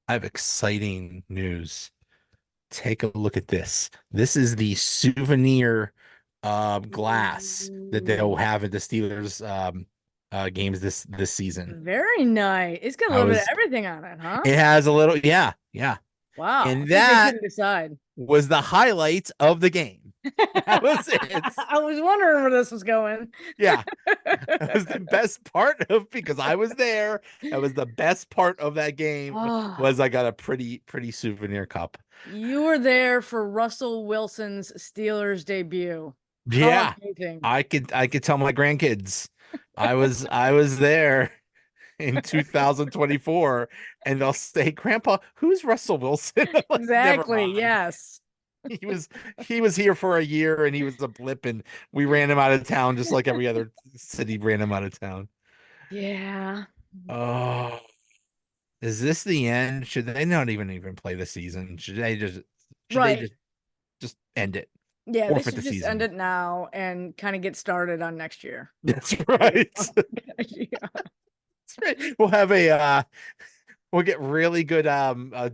I have exciting news. Take a look at this. This is the souvenir glass that they'll Ooh, have at the Steelers games this season. very nice. It's got a I little bit of was everything on it, huh? it has a little yeah, yeah. Wow. And It's like they that couldn't decide. was the highlight of the game. That was it. I was wondering where this was going. Yeah. That was the best part of because I was there. That was the best part of that game Oh, was I got a pretty souvenir cup. you were there for Russell Wilson's Steelers debut. How Yeah. amazing. I could tell my grandkids I was there in 2024 and they'll say, "Grandpa, who's Russell Wilson?" I'm like, "Never Exactly. mind. Yes. He was he was here for a year and he was a blip and we ran him out of town just like every other city ran him out of town." Yeah. Oh, is this the end? Should they not even play the season? Should they Right. just end it? Yeah, they Forfeit should the just end season. it now and kind of get started on next year. That's Really. right. Yeah. That's right. We'll get really good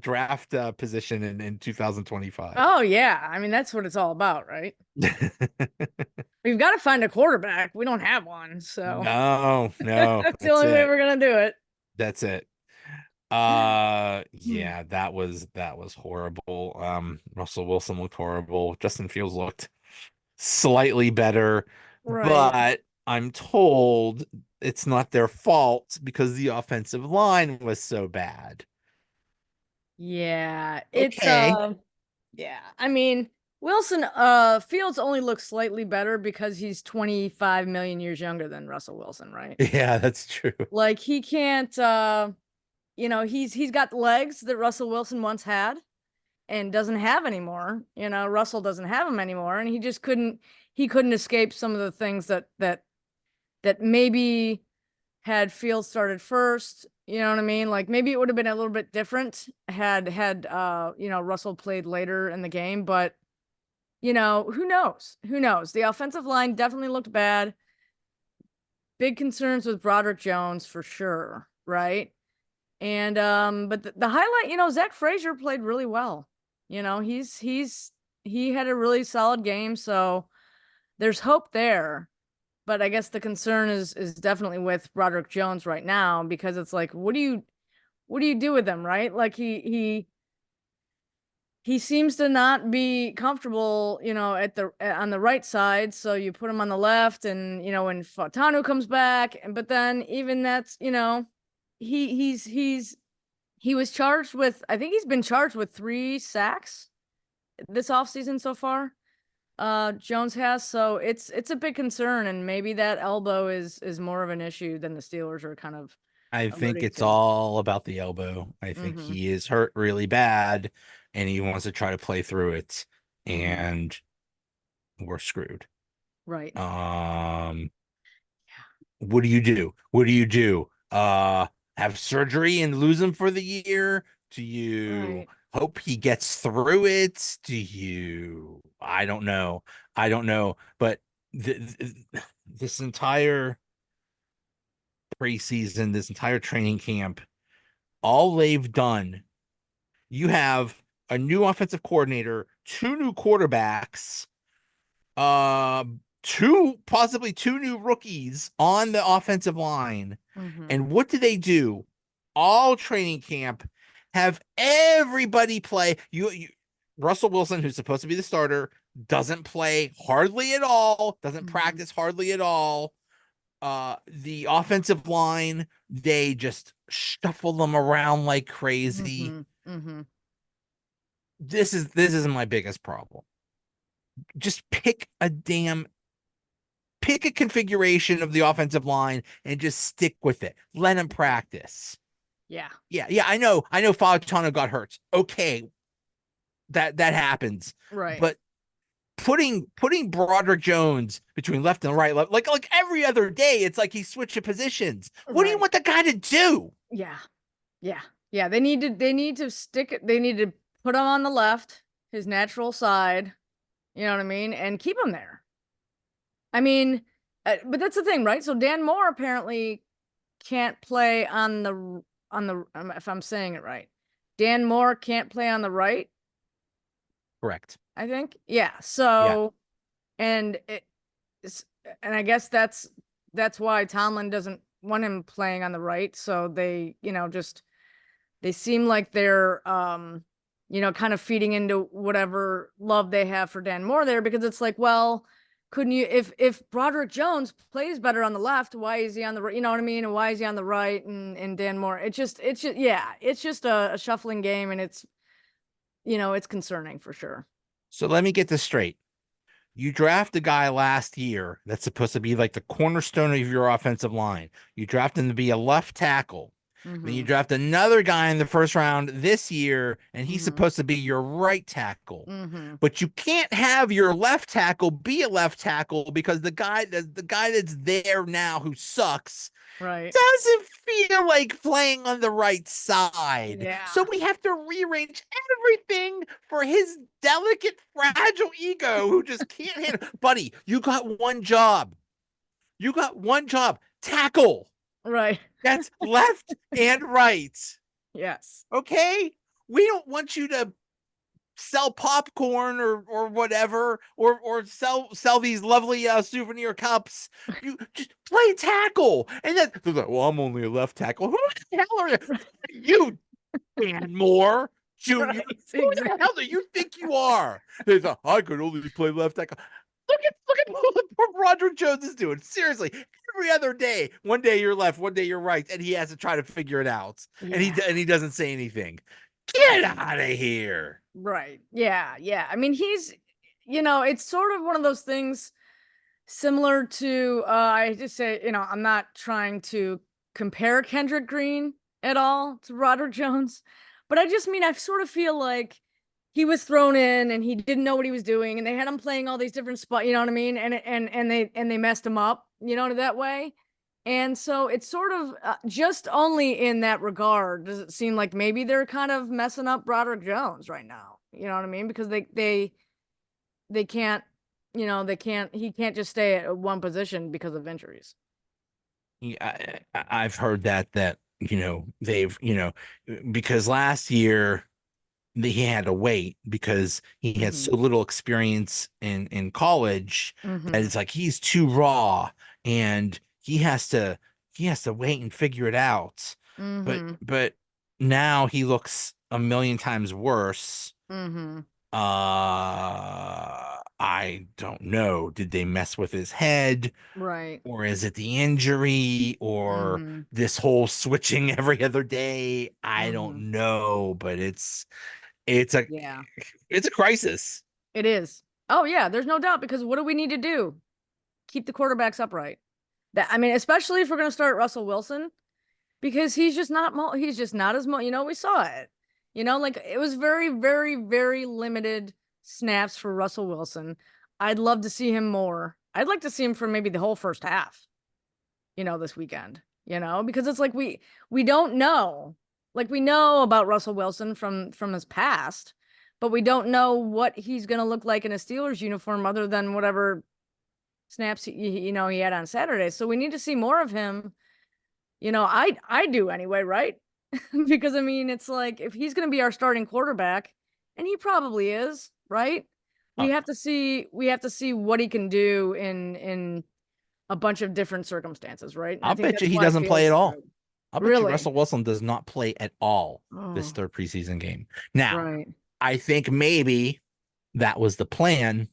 draft position in 2025. Oh yeah. I mean, that's what it's all about, right? We've got to find a quarterback. We don't have one, so No, no, that's the that's only way it. we're gonna do it. That's it. Hmm. Yeah, that was horrible. Russell Wilson looked horrible. Justin Fields looked slightly better, Right. but I'm told it's not their fault because the offensive line was so bad. Yeah. It's Okay. yeah. I mean, Wilson Fields only looks slightly better because he's 25 million years younger than Russell Wilson, right? Yeah, that's true. Like he can't he's got legs that Russell Wilson once had and doesn't have anymore. Russell doesn't have him anymore and he couldn't escape some of the things that maybe had Fields started first. You know what I mean? Like maybe it would have been a little bit different had Russell played later in the game, but who knows? Who knows? The offensive line definitely looked bad. Big concerns with Broderick Jones for sure, right? And but the highlight, Zach Frazier played really well. He had a really solid game, so there's hope there. But I guess the concern is definitely with Broderick Jones right now because it's like, what do you do with him, right? Like he seems to not be comfortable, on the right side. So you put him on the left, and when Fatanu comes back, but then even that's he was charged with, I think he's been charged with 3 sacks this offseason so far. Jones has, so it's a big concern, and maybe that elbow is more of an issue than the Steelers are kind of I think alluding it's to. all about the elbow. I think Mm-hmm. he is hurt really bad and he wants to try to play through it Mm-hmm. and we're screwed. Right. Um, what do you do? What do you do? Have surgery and lose him for the year? Do you Right. hope he gets through it? Do you I don't know. I don't know, but this entire preseason, this entire training camp, all they've done, you have a new offensive coordinator, two new quarterbacks, uh, possibly two new rookies on the offensive line. Mm-hmm. And what do they do? All training camp have everybody play. Russell Wilson, who's supposed to be the starter, doesn't play hardly at all, doesn't Mm-hmm. practice hardly at all. The offensive line, they just shuffle them around like crazy. Mm-hmm. Mm-hmm. This is my biggest problem. Just pick a configuration of the offensive line and just stick with it. Let him practice. Yeah. Yeah, I know Fautano got hurt. Okay, that happens. Right. But putting Broderick Jones between left and right, like every other day, it's like he's switching positions. What do you Right. want the guy to do? Yeah. Yeah. Yeah. They need to stick it. They need to put him on the left, his natural side. You know what I mean? And keep him there. I mean, but that's the thing, right? So Dan Moore apparently can't play on the if I'm saying it right. Dan Moore can't play on the right, Correct. I think. Yeah. Yeah. So, and it's, and I guess that's why Tomlin doesn't want him playing on the right. So they, just they seem like they're kind of feeding into whatever love they have for Dan Moore there, because it's like, well, couldn't you, if Broderick Jones plays better on the left, why is he on the right? You know what I mean? And why is he on the right? And Dan Moore, it's just yeah, it's just a shuffling game, and it's concerning for sure. So let me get this straight. You draft a guy last year that's supposed to be like the cornerstone of your offensive line. You draft him to be a left tackle. Then you Mm-hmm. draft another guy in the first round this year, and he's Mm-hmm. supposed to be your right tackle. Mm-hmm. But you can't have your left tackle be a left tackle because the guy that's there now who sucks Right. doesn't feel like playing on the right side. So Yeah. we have to rearrange everything for his delicate, fragile ego who just can't handle. Buddy, you got one job. You got one job. Tackle. Right. That's left and right. Yes. Okay? We don't want you to sell popcorn or whatever, or sell these lovely souvenir cups. You just play tackle. And then they're like, well, I'm only a left tackle. Who the hell are you, Dan Moore Jr.? Right. Who the hell do you think you are? They thought I could only play left tackle. Look at what Broderick Jones is doing. Seriously, every other day, one day you're left, one day you're right, and he has to try to figure it out. And Yeah. he doesn't say anything. Get out of here. Right. Yeah. Yeah. I mean, it's sort of one of those things similar to, I just say, I'm not trying to compare Kendrick Green at all to Broderick Jones, but I just mean, I sort of feel like he was thrown in and he didn't know what he was doing, and they had him playing all these different spots, you know what I mean? And they messed him up, that way. And so it's sort of just only in that regard does it seem like maybe they're kind of messing up Broderick Jones right now. You know what I mean? Because they can't, he can't just stay at one position because of injuries. Yeah, I've heard that they've because last year he had to wait because he had Mm-hmm. so little experience in college that Mm-hmm. it's like he's too raw and he has to wait and figure it out. But Mm-hmm. but now he looks a million times worse. Mm-hmm. I don't know. Did they mess with his head? Right. Or is it the injury or Mm-hmm. this whole switching every other day? I Mm-hmm. don't know, but it's a Yeah, it's a crisis. it is. Oh yeah, there's no doubt, because what do we need to do? Keep the quarterbacks upright. That, I mean, especially if we're going to start Russell Wilson, because he's just not as we saw it. Like it was very, very, very limited snaps for Russell Wilson. I'd love to see him more. I'd like to see him for maybe the whole first half, this weekend, because it's like we don't know. Like, we know about Russell Wilson from his past, but we don't know what he's going to look like in a Steelers uniform other than whatever snaps he had on Saturday. So we need to see more of him. I do anyway, right? Because I mean, it's like, if he's going to be our starting quarterback, and he probably is, right? Uh, We have to see what he can do in a bunch of different circumstances, right? And I I'll think bet you that's he why doesn't play Fields at is all. good. I'll bet you Really? Russell Wilson does not play at all this Oh, third preseason game. Now, right. I think maybe that was the plan,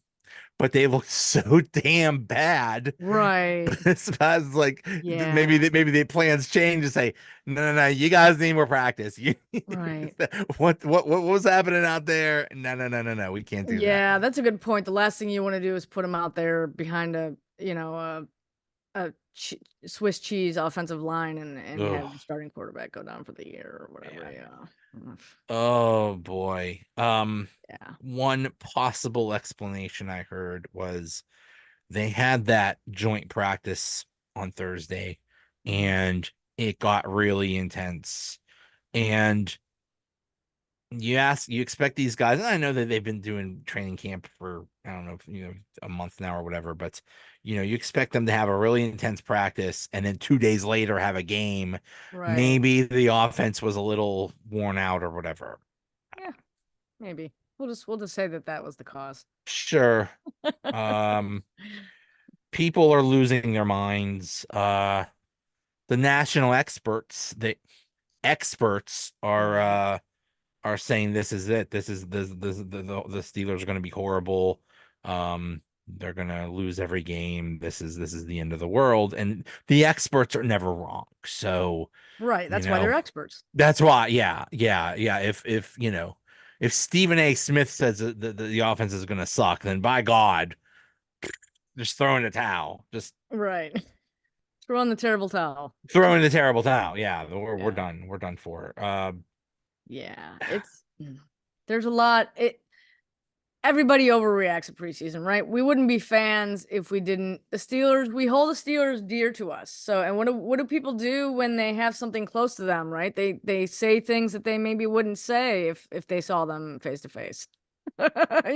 but they looked so damn bad. Right. It's like Yeah. maybe the plans change to say no, you guys need more practice. You Right. what was happening out there? No, we can't do that. Yeah, that's a good point. The last thing you want to do is put him out there behind a Swiss cheese offensive line, and have the Oh starting quarterback go down for the year or whatever. man. Yeah. Ugh. Oh boy. Yeah. One possible explanation I heard was they had that joint practice on Thursday Mhm. and it got really intense. And you expect these guys, and I know that they've been doing training camp for, I don't know, a month now or whatever, but you expect them to have a really intense practice and then 2 days later have a game. Right. Maybe the offense was a little worn out or whatever. Yeah, maybe. We'll just say that that was the cause. Sure. Um, People are losing their minds. The national experts, the experts Right. are saying this is it. The Steelers are going to be horrible. They're going to lose every game. This is the end of the world. And the experts are never wrong. So, Right. you That's why they're know, experts. that's why. Yeah, yeah, yeah. If Stephen A. Smith says that the offense is going to suck, then by God, just throw in the towel. Just Right. Throw in the terrible towel. throw in the terrible towel. Yeah, we're Yeah. done. We're done for. Yeah. There's a lot. Everybody overreacts at preseason, right? We wouldn't be fans if we didn't. The Steelers, we hold the Steelers dear to us. So, and what do people do when they have something close to them, right? They say things that they maybe wouldn't say if they saw them face to face. You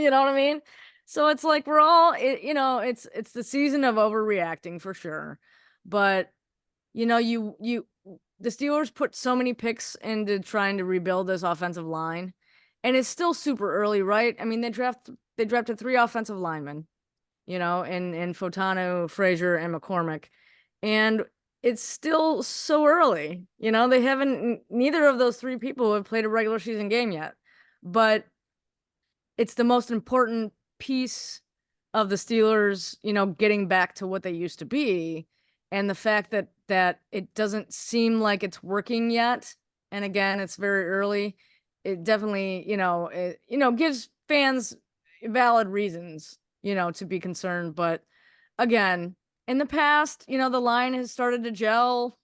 know what I mean? So it's like we're all, it's the season of overreacting for sure. But the Steelers put so many picks into trying to rebuild this offensive line, and it's still super early, right? I mean, they drafted three offensive linemen, in Fotano, Frazier, and McCormick, and it's still so early. They haven't neither of those three people have played a regular season game yet, but it's the most important piece of the Steelers, getting back to what they used to be. And the fact that it doesn't seem like it's working yet. And again, it's very early. It definitely, gives fans valid reasons, to be concerned. But again, in the past, the line has started to gel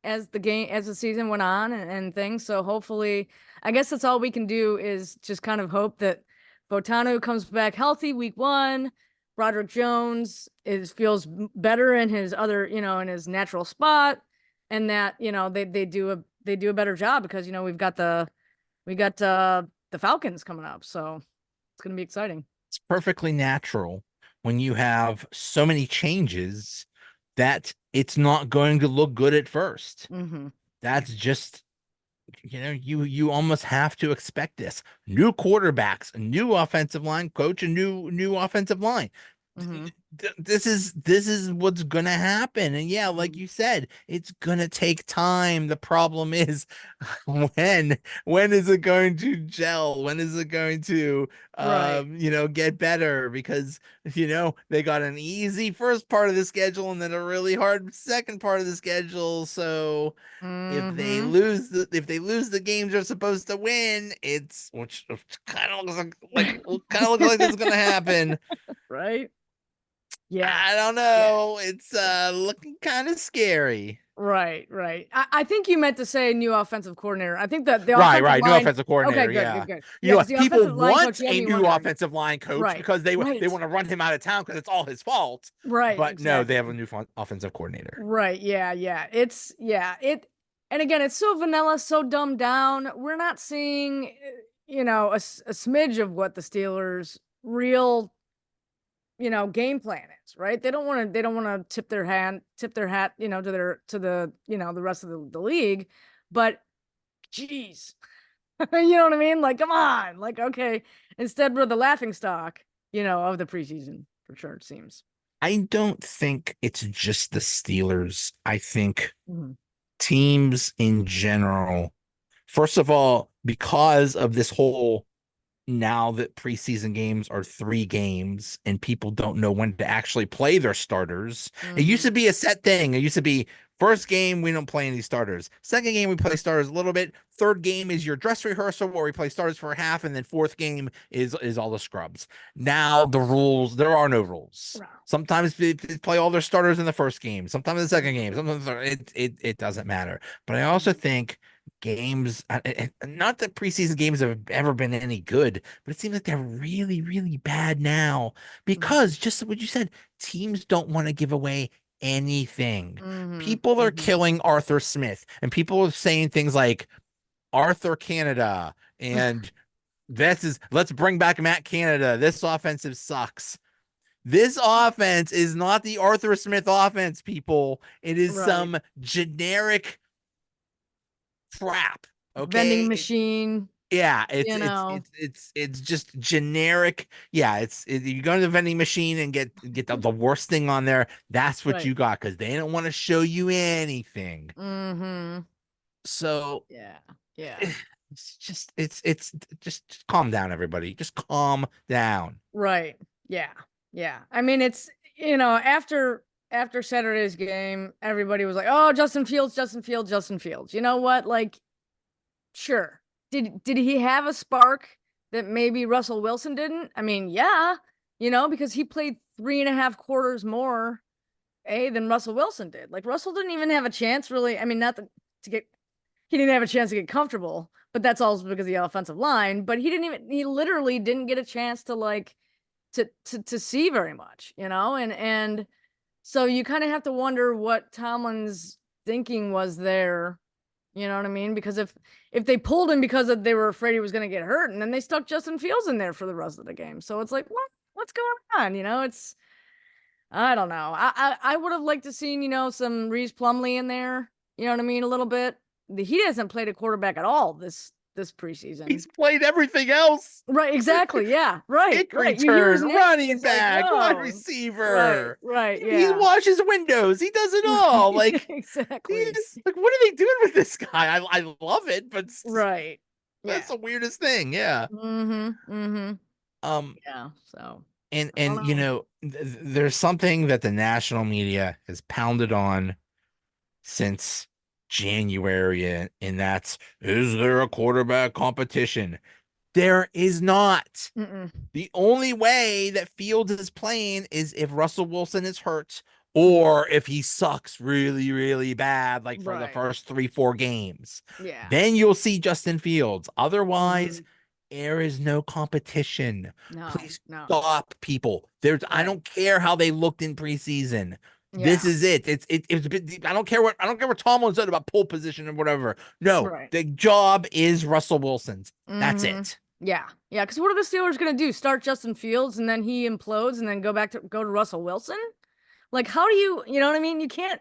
as the season went on and things. So hopefully, I guess that's all we can do is just kind of hope that Botano comes back healthy week 1. Broderick Jones feels better in his in his natural spot, and that they do a better job because we got the Falcons coming up, so it's gonna be exciting. it's perfectly natural when you have so many changes that it's not going to look good at first. Mm-hmm. That's just you almost have to expect this. New quarterbacks, a new offensive line coach, a new offensive line. Mm-hmm. This is what's gonna happen. And yeah, like Mm-hmm. you said, it's gonna take time. The problem is when when is it going to gel? When is it going to Right. get better? Because they got an easy first part of the schedule and then a really hard second part of the schedule. So Mm-hmm. if they lose the games they're supposed to win, it's which kind of looks like this is gonna happen. Right. Yeah. I don't Yeah. know. It's looking kind of scary. Right, right. I think you meant to say new offensive coordinator. I think that the Right, offensive right. New line. offensive Okay, coordinator. good, Yeah. good, good. You Yeah, know because what? the People offensive line coach, want you had a me new wondering. offensive line coach Right, because they right, want to run him out of town because it's all his fault. right. But no, they have a Exactly. new offensive coordinator. Right. Yeah, yeah. And again, it's so vanilla, so dumbed down. We're not seeing, a smidge of what the Steelers' real game plan is, right? They don't want to tip their hat, to the rest of the league. But geez, you know what I mean? Like, come on. Like, okay. Instead, we're the laughing stock, of the preseason for sure, it seems. I don't think it's just the Steelers. I think Mhm. teams in general, first of all, because of this whole now that preseason games are 3 games and people don't know when to actually play their starters. It used Mhm. to be a set thing. It used to be first game, we don't play any starters. Second game, we play starters a little bit. Third game is your dress rehearsal where we play starters for a half, and then fourth game is all the scrubs. Now the rules, there are no rules. Wow. Sometimes they play all their starters in the first game, sometimes the second game, Mhm. sometimes it doesn't matter. But I also Mhm. think games, not that preseason games have ever been any good, but it seems like they're really, really bad now Mhm. because just what you said, teams don't want to give away anything. Mhm. People are Mhm. killing Arthur Smith, and people are saying things like Arthur Canada and let's bring back Matt Canada. This offensive sucks. This offense is not the Arthur Smith offense, people. It is Right. some generic crap. Vending Okay. machine, Yeah, you know. it's just generic. Yeah, you go to the vending machine and get the worst thing on there. That's what Right. you got because they don't want to show you anything. Mm-hmm. So Yeah. Yeah. it's just calm down, everybody. Just calm down. Right. Yeah. Yeah. I mean, it's, after Saturday's game, everybody was like, "Oh, Justin Fields, Justin Fields, Justin Fields." You know what? Like, sure. Did he have a spark that maybe Russell Wilson didn't? I mean, yeah, because he played 3.5 quarters more, than Russell Wilson did. Like Russell didn't even have a chance, really. I mean, not to get he didn't have a chance to get comfortable, but that's also because of the offensive line. But he literally didn't get a chance to like to see very much, and so you kind of have to wonder what Tomlin's thinking was there. You know what I mean? Because if they pulled him because they were afraid he was going to get hurt, and then they stuck Justin Fields in there for the rest of the game, so it's like what's going on? It's I don't know. I would have liked to seen some Reese Plumlee in there. You know what I mean? A little bit. He hasn't played a quarterback at all this preseason. He's played everything else. Right, exactly. Yeah, right, Kick right. You hear return, his name, running it's like, back, wide whoa. Right, receiver. right, He yeah. washes windows. He does it all. Right, Like exactly. he's like, what are they doing with this guy? I love it, but Right. that's Yeah. the weirdest thing. Yeah. Mm-hmm. Mm-hmm. Um. Yeah. So And I don't you know. know, there's something that the national media has pounded on since January, and that's is there a quarterback competition? There is not. Mm-mm. The only way that Fields is playing is if Russell Wilson is hurt Mm-hmm. or if he sucks really, really bad, like for the Right. first 3, 4 games. Yeah. Then you'll see Justin Fields. Otherwise, Mm-hmm. there is no competition. No, Please no. stop, people. I Right. don't care how they looked in preseason. This Yeah. is it. I don't care what Tomlin said about pole position and whatever. No, Right. the job is Russell Wilson's. That's Mm-hmm. it. Yeah. Yeah. Because what are the Steelers gonna do? Start Justin Fields and then he implodes and then go to Russell Wilson? Like, how do you know what I mean? You can't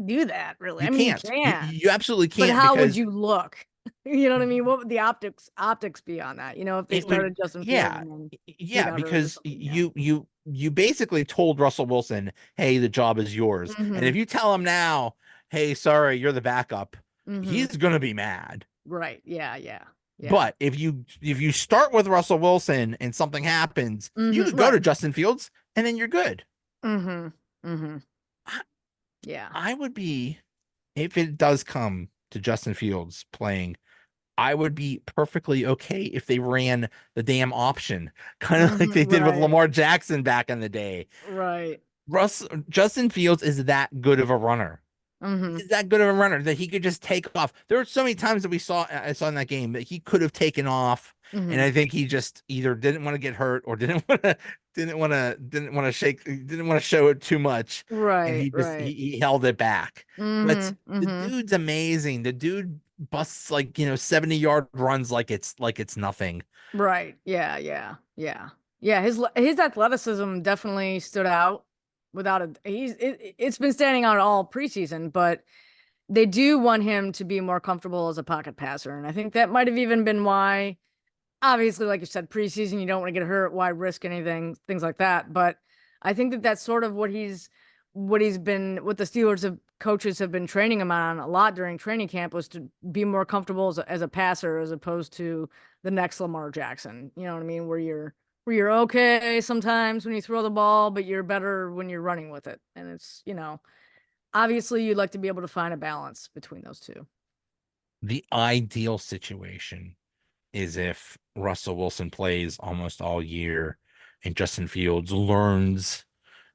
do that, really. You I mean, you can't. You can, you absolutely but can't how would because you look? You know what I mean? What would the optics be on that? If they it would started Justin Fields yeah. and then he Yeah, got hurt or because something. Yeah. you basically told Russell Wilson, "Hey, the job is yours." And Mm-hmm. if you tell him now, "Hey, sorry, you're the backup," Mm-hmm. he's going to be mad. Right. Yeah. Yeah. Yeah. But if you start with Russell Wilson and something happens, you Mm-hmm. could go to Right. Justin Fields and then you're good. Mm-hmm. Mm-hmm. I, Yeah. I would be if it does come to Justin Fields playing, I would be perfectly okay if they ran the damn option, kind of like they Mm-hmm. did with Right. Lamar Jackson back in the day. Right. Justin Fields is that good of a runner. Mm-hmm. He's that good of a runner that he could just take off. There were so many times that I saw in that game that he could have taken off, and Mm-hmm. I think he just either didn't want to get hurt or didn't want to show it too much, and Right. he just Right. he held it back. But Mm-hmm. the Mm-hmm. dude's amazing. The dude busts like 70-yard runs like it's nothing. Right. Yeah. Yeah. Yeah. Yeah. His athleticism definitely stood out without it's been standing out all preseason, but they do want him to be more comfortable as a pocket passer. And I think that might have even been why, obviously, like you said, preseason, you don't want to get hurt. Why risk anything, things like that. But I think that that's sort of what the Steelers have coaches have been training him on a lot during training camp was to be more comfortable as a passer as opposed to the next Lamar Jackson. You know what I mean? Where you're okay sometimes when you throw the ball, but you're better when you're running with it. And it's, obviously you'd like to be able to find a balance between those two. The ideal situation is if Russell Wilson plays almost all year and Justin Fields learns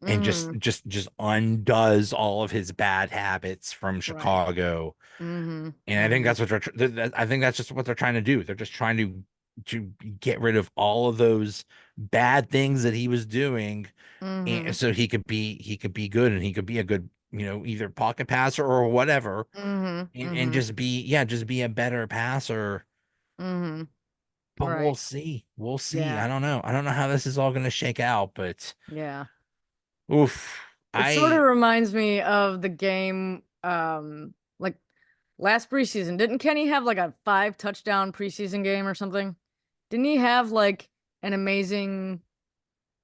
and Mm-hmm. just undoes all of his bad habits from Right. Chicago. Mm-hmm. And I think Mm-hmm. I think that's just what they're trying to do. They're just trying to get rid of all of those bad things that he was doing, and Mm-hmm. so he could be good and he could be a good, either pocket passer or whatever, Mm-hmm. and Mm-hmm. just be a better passer. Mm-hmm. But we'll Right. see. We'll see. Yeah. I don't know. I don't know how this is all going to shake out, but Yeah. Oof. It sort of I reminds me of the game, like last preseason. Didn't Kenny have like a 5 touchdown preseason game or something? Didn't he have like an amazing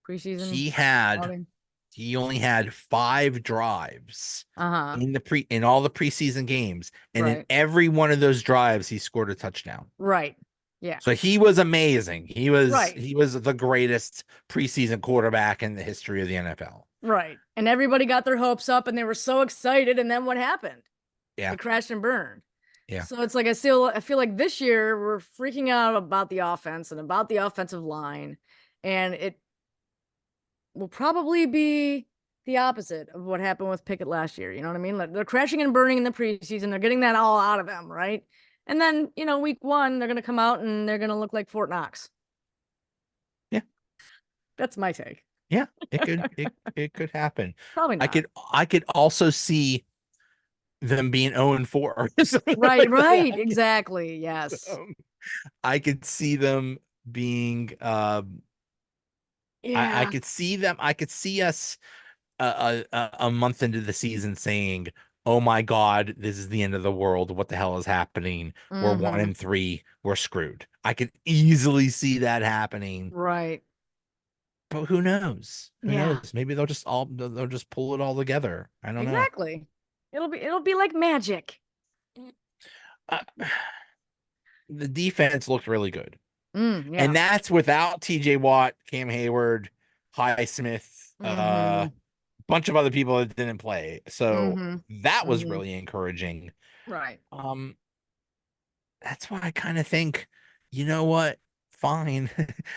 preseason he had outing? he only had 5 drives Uh-huh. in all the preseason games, and in Right. every one of those drives he scored a touchdown. Right. Yeah. So he was amazing. He was Right. he was the greatest preseason quarterback in the history of the NFL. Right. And everybody got their hopes up and they were so excited. And then what happened? Yeah. It crashed and burned. Yeah. So it's like I feel like this year we're freaking out about the offense and about the offensive line. And it will probably be the opposite of what happened with Pickett last year. You know what I mean? Like they're crashing and burning in the preseason. They're getting that all out of them, right? And then, week one, they're gonna come out and they're gonna look like Fort Knox. Yeah. That's my take. Yeah. It could happen. Probably not. I could also see them being 0 and 4 or something Right, like right. that. Exactly. Yes. I could see them being I Yeah. could see them. I could see us a month into the season saying, "Oh my God, this is the end of the world. What the hell is happening? We're one Mm-hmm. and three. We're screwed." I could easily see that happening, Right. but who knows? Who Yeah. knows? Maybe they'll just pull it all together. I don't know. Exactly. It'll be like magic. Uh, the defense looked really good, Yeah. and that's without T.J. Watt, Cam Hayward, Highsmith, Mm-hmm. bunch of other people that didn't play. So Mm-hmm. that was Mm-hmm. really encouraging. Right. Um, that's why I kind of think, you know what? Fine.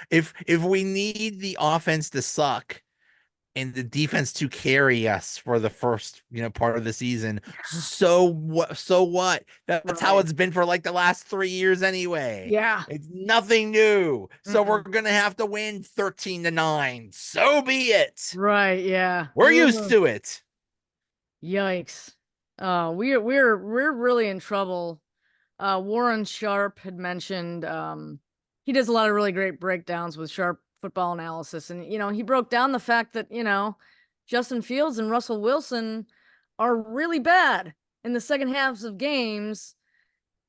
If we need the offense to suck and the defense to carry us for the first, part of the season, so what? So what? That's how Right. it's been for like the last 3 years anyway. Yeah. It's nothing new. So we're Mm-mm. gonna have to win 13-9. So be it. Right. Yeah. We're used Ugh. to it. Yikes. We're really in trouble. Warren Sharp had mentioned he does a lot of really great breakdowns with Sharp football analysis, and he broke down the fact that Justin Fields and Russell Wilson are really bad in the second halves of games,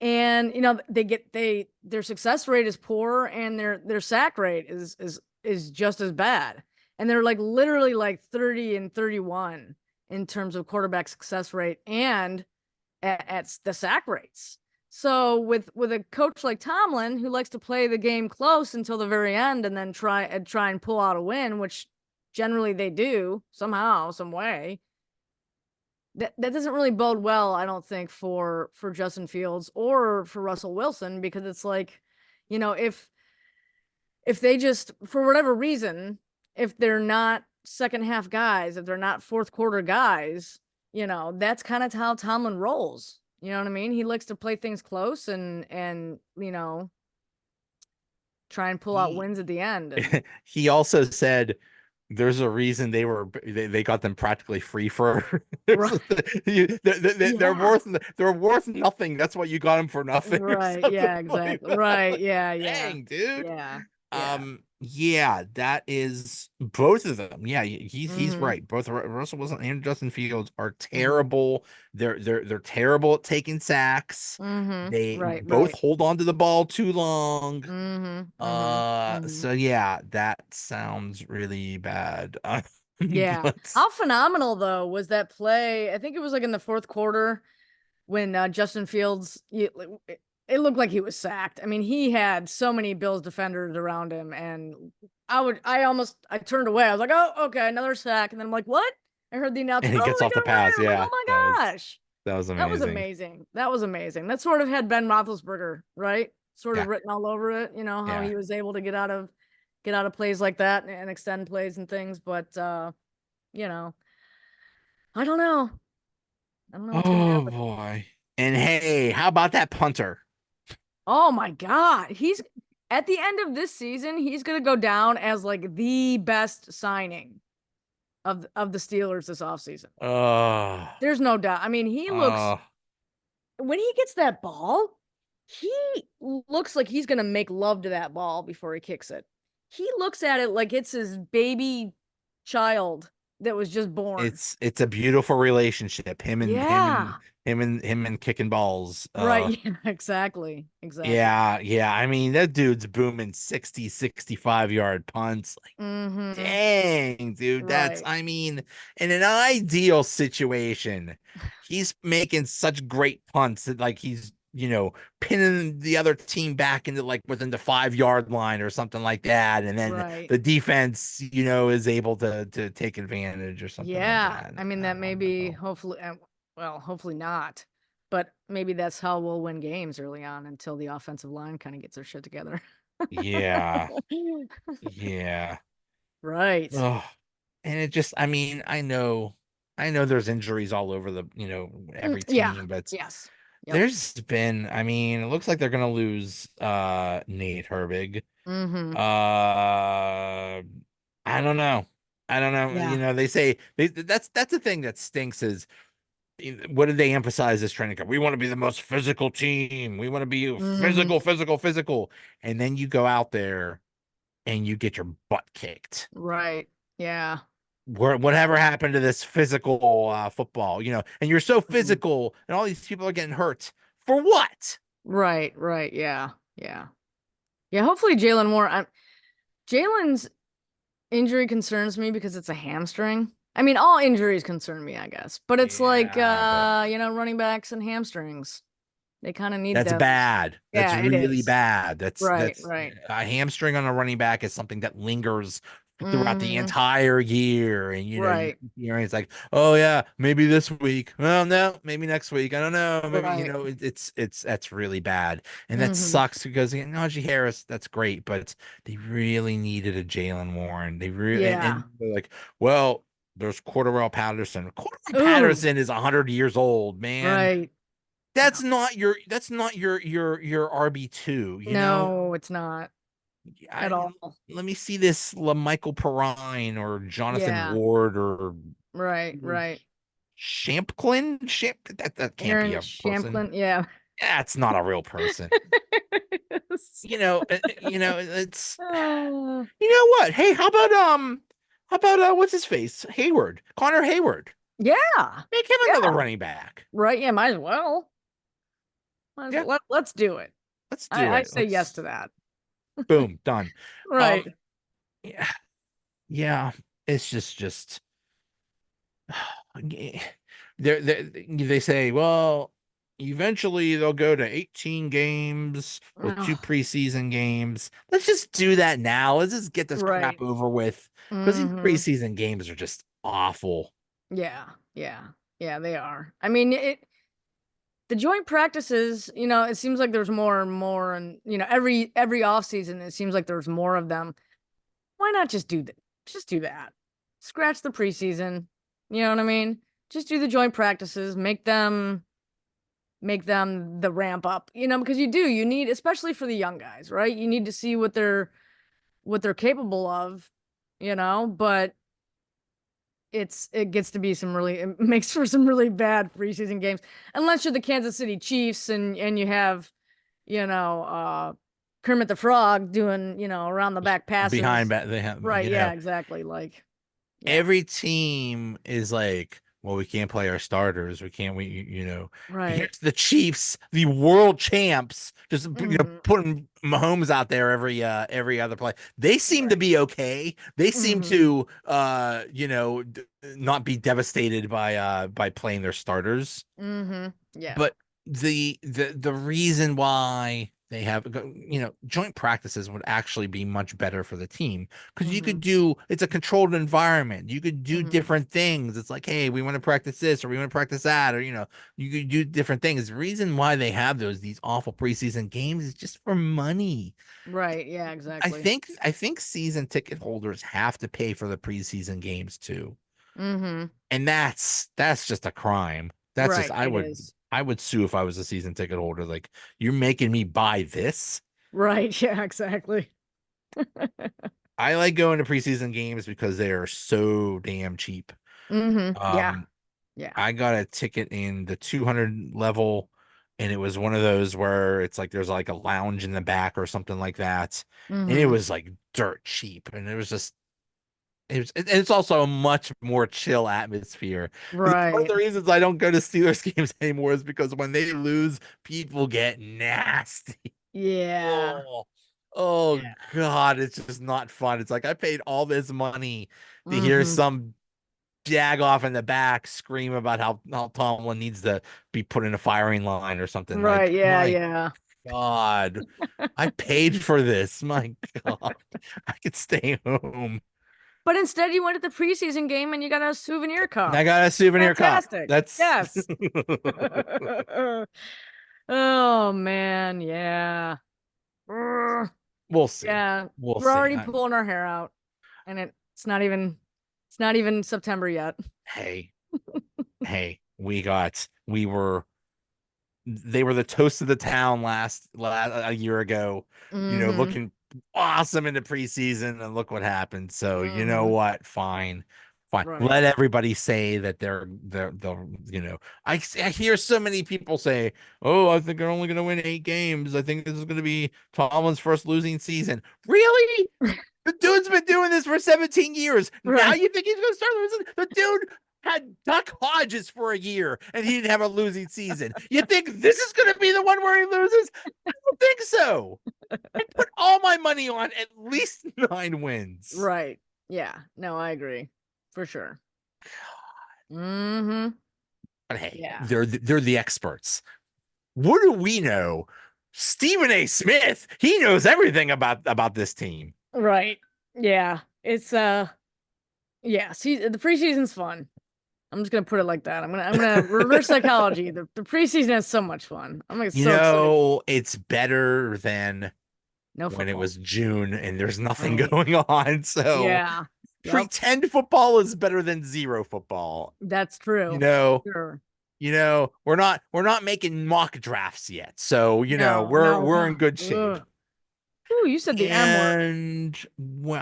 and their success rate is poor, and their sack rate is just as bad, and they're like literally like 30 and 31 in terms of quarterback success rate and at the sack rates. So with a coach like Tomlin who likes to play the game close until the very end and then try and pull out a win, which generally they do somehow, some way, that doesn't really bode well, I don't think, for Justin Fields or for Russell Wilson, because it's like, if they just, for whatever reason, if they're not second half guys, if they're not fourth quarter guys, that's kind of how Tomlin rolls. You know what I mean? He likes to play things close and try and pull out He wins at the end. And he also said there's a reason they got them practically free for right, they're yeah, worth nothing. That's what you got them for nothing or right, something yeah, like exactly, that. right, Like, yeah, yeah, dang, dude. yeah, yeah. Yeah, that is both of them. Yeah, he's Mm-hmm. right. Both Russell Wilson and Justin Fields are Mm-hmm. terrible. They're terrible at taking sacks. Mm-hmm. They Right, both right. hold on to the ball too long. Mm-hmm. Mm-hmm. Mm-hmm. So yeah, that sounds really bad. Yeah. But How phenomenal though was that play? I think it was like in the fourth quarter when Justin Fields it looked like he was sacked. I mean, he had so many Bills defenders around him, and I turned away. I was like, "Oh, okay, another sack." And then I'm like, "What?" I heard the and announcer, he "Oh, gets they off the got a winner." pass. I'm like, Yeah, "Oh my gosh." that was That was amazing. amazing. That was amazing. That sort of had Ben Roethlisberger, right? Sort of Yeah, written all over it, how yeah. he was able to get out of plays like that and extend plays and things, but you know, I don't know. I don't know what's gonna Oh happen. boy. And hey, how about that punter? Oh my God. He's at the end of this season, he's gonna go down as like the best signing of the Steelers this offseason. Uh, There's no doubt. I mean, he looks uh, when he gets that ball, he looks like he's gonna make love to that ball before he kicks it. He looks at it like it's his baby child. that was just born. It's a beautiful relationship. Yeah. Him and kicking balls. Right. Yeah, exactly. Exactly. Yeah, yeah. I mean, that dude's booming 60, 65-yard punts. Like, Mm-hmm. dang, dude. That's, Right. I mean, in an ideal situation, he's making such great punts that like he's, pinning the other team back into like within the 5-yard line or something like that. And then Right. the defense, is able to take advantage or something like Yeah. that. I mean, I that may don't be know. hopefully, well, hopefully not, but maybe that's how we'll win games early on until the offensive line kind of gets their shit together. Yeah, yeah. Right. Oh, and it just, I mean, I know there's injuries all over the, every Yeah. team, but Yes. Yep. there's been, I mean, it looks like they're gonna lose Nate Herbig. Mm-hmm. I don't know. I don't know. Yeah. They say that's the thing that stinks is what did they emphasize this training camp? We want to be the most physical team. We want to be Mm-hmm. physical, physical, physical. And then you go out there and you get your butt kicked. Right. Yeah. Whatever happened to this physical football, and you're so Mhm. physical and all these people are getting hurt for what? Right. Right. Yeah. Yeah. Yeah. Hopefully Jalen Moore. Jalen's injury concerns me because it's a hamstring. I mean, all injuries concern me, I guess. But it's like Yeah, but running backs and hamstrings. They kind of need that's those. bad. That's Yeah, it really is. bad. Right, That's right. a hamstring on a running back is something that lingers throughout the Mm-hmm. entire year. And Right, it's like, oh yeah, maybe this week. Well, no, maybe next week. I don't know. Maybe right. it's that's really bad, and that Mm-hmm. sucks because Najee Harris, that's great, but they really needed a Jalen Warren. They really Yeah. and they're like, well, there's Cordarrelle Patterson. Cordarrelle Ooh, Patterson is 100 years old, man. right. That's Yeah. not your RB2, No, it's not at I all. let me see this LaMichael Perrine or Jonathan Yeah. Ward or Right, right. Shampklin. That can't be Aaron a person. Shamplin. Yeah. That's not a real person. It's Uh, you know what? Hey, how about what's his face? Hayward. Connor Hayward. yeah. Make him another Yeah. running back. Right. Yeah. Might as well. Yeah, Let's do it. let's do I it. say yes Let's to that. boom, done. Right. Um yeah, yeah, it's just they say, well, eventually they'll go to 18 games with two Ugh, preseason games. Let's just do that now. Let's just get this crap right. over with because these Mm-hmm. preseason games are just awful. Yeah. Yeah. Yeah, they are. I mean, the joint practices, it seems like there's more and more, and every off season it seems like there's more of them. Why not just do that? Just do that. Scratch the preseason. You know what I mean? Just do the joint practices, make them the ramp up, because you need, especially for the young guys, right? You need to see what they're capable of, but it gets to be it makes for some really bad preseason games unless you're the Kansas City Chiefs and you have, you know, uh Kermit the Frog doing, around the back Behind passes. that, they have, Right, yeah, exactly. Like, yeah. every team is like, well, we can't play our starters. We can't, Right. here's the Chiefs, the world champs, just, Hmm. putting Mahomes out there every other play. They seem to Right. be okay. They seem Hmm. to, not be devastated by playing their starters. Hmm. Yeah. But the reason why they have joint practices would actually be much better for the team because you Hmm. could do it's a controlled environment. You could do Hmm. different things. It's like, hey, we want to practice this or we want to practice that, or you could do different things. The reason why they have these awful preseason games is just for money. Right. Yeah, I exactly. think I think season ticket holders have to pay for the preseason games too. Hmm. And that's just a crime. That's just Right. It is. I would sue if I was a season ticket holder. Like, you're making me buy this. Right. Yeah, exactly. I like going to preseason games because they are so damn cheap. Yeah. Um, Yeah. I got a ticket in the 200 level, and it was one of those where it's like there's like a lounge in the back or something like that, and it Hmm. was like dirt cheap, and it was just It's also a much more chill atmosphere. One of Right. the reasons I don't go to Steelers games anymore is because when they lose, people get nasty. Yeah. Oh, oh God, it's just not fun. It's like I paid all this money to hear Hmm. some jag off in the back scream about how Tomlin needs to be put in a firing line or something. Right. Like, Yeah. my Yeah. God, I paid for this. My God, I could stay home. But instead, you went to the preseason game and you got a souvenir And cup. I got a souvenir cup. Fantastic. That's Yes. Oh man, yeah. Ugh. we'll see. Yeah. We'll We're see. already pulling our hair out and it's not even September yet. Hey, hey, we were they were the toast of the town last a year ago, Mm-hmm. looking awesome in the preseason, and look what happened. So you know Mm-hmm. what? Fine. Fine. Right. Let everybody say that they're. I hear so many people say, "Oh, I think they're only going to win 8 games. I think this is going to be Tomlin's first losing season." Really? The dude's been doing this for 17 years. Now Right. you think he's going to start losing? The dude had Duck Hodges for a year and he didn't have a losing season. You think this is going to be the one where he loses? I don't think so. I put all my money on at least 9 wins. Right. Yeah. No, I agree. For sure. Mm-hmm. But hey, Yeah. they're the experts. What do we know? Stephen A. Smith, he knows everything about this team. Right. Yeah. It's yeah, see the preseason's fun. I'm just gonna put it like that. I'm gonna reverse psychology. The preseason is so much fun. I'm like so excited. It's better than No when it football. was June and there's nothing Right. going on. So Yeah. Yep. pretend football is better than zero football. That's You true. know, Sure. we're not making mock drafts yet. So, No, no. we're in good shape. Ugh. Ooh, you said the M word. And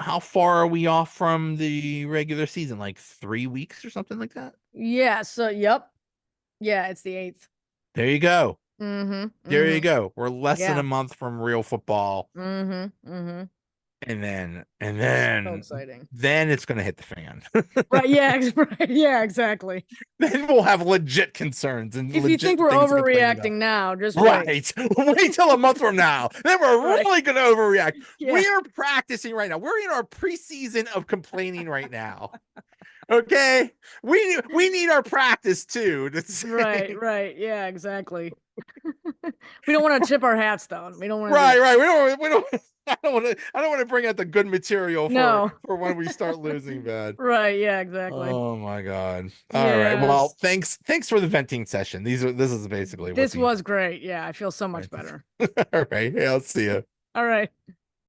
how far are we off from the regular season? Like 3 weeks or something like that? Yeah, so yep. Yeah, it's the 8th. There you go. Mm-hmm. There you Mm-hmm. go. We're less than Yeah. a month from real football. Mm-hmm. Mm-hmm. And then and So then exciting. then it's gonna hit the fan. Right, yeah, right. Yeah, exactly. Then we'll have legit concerns and If you think legit we're things to complain about. overreacting now, just wait. Right. Wait till a month from now. Then we're Right. really going to overreact. Yeah. We are practicing right now. We're in our preseason of complaining right now. Okay. We need our practice too. To Right, say, right. Yeah, exactly. We don't want to tip our hats down. We don't want to do right, that. right. We don't I don't want to bring out the good material for No. for when we start losing bad. Right, yeah, exactly. Oh my God. All right. Well, Yes. thanks for the venting session. This is basically what This the was great. Yeah, I feel so much right. better. All right. Hey, I'll see you. All right.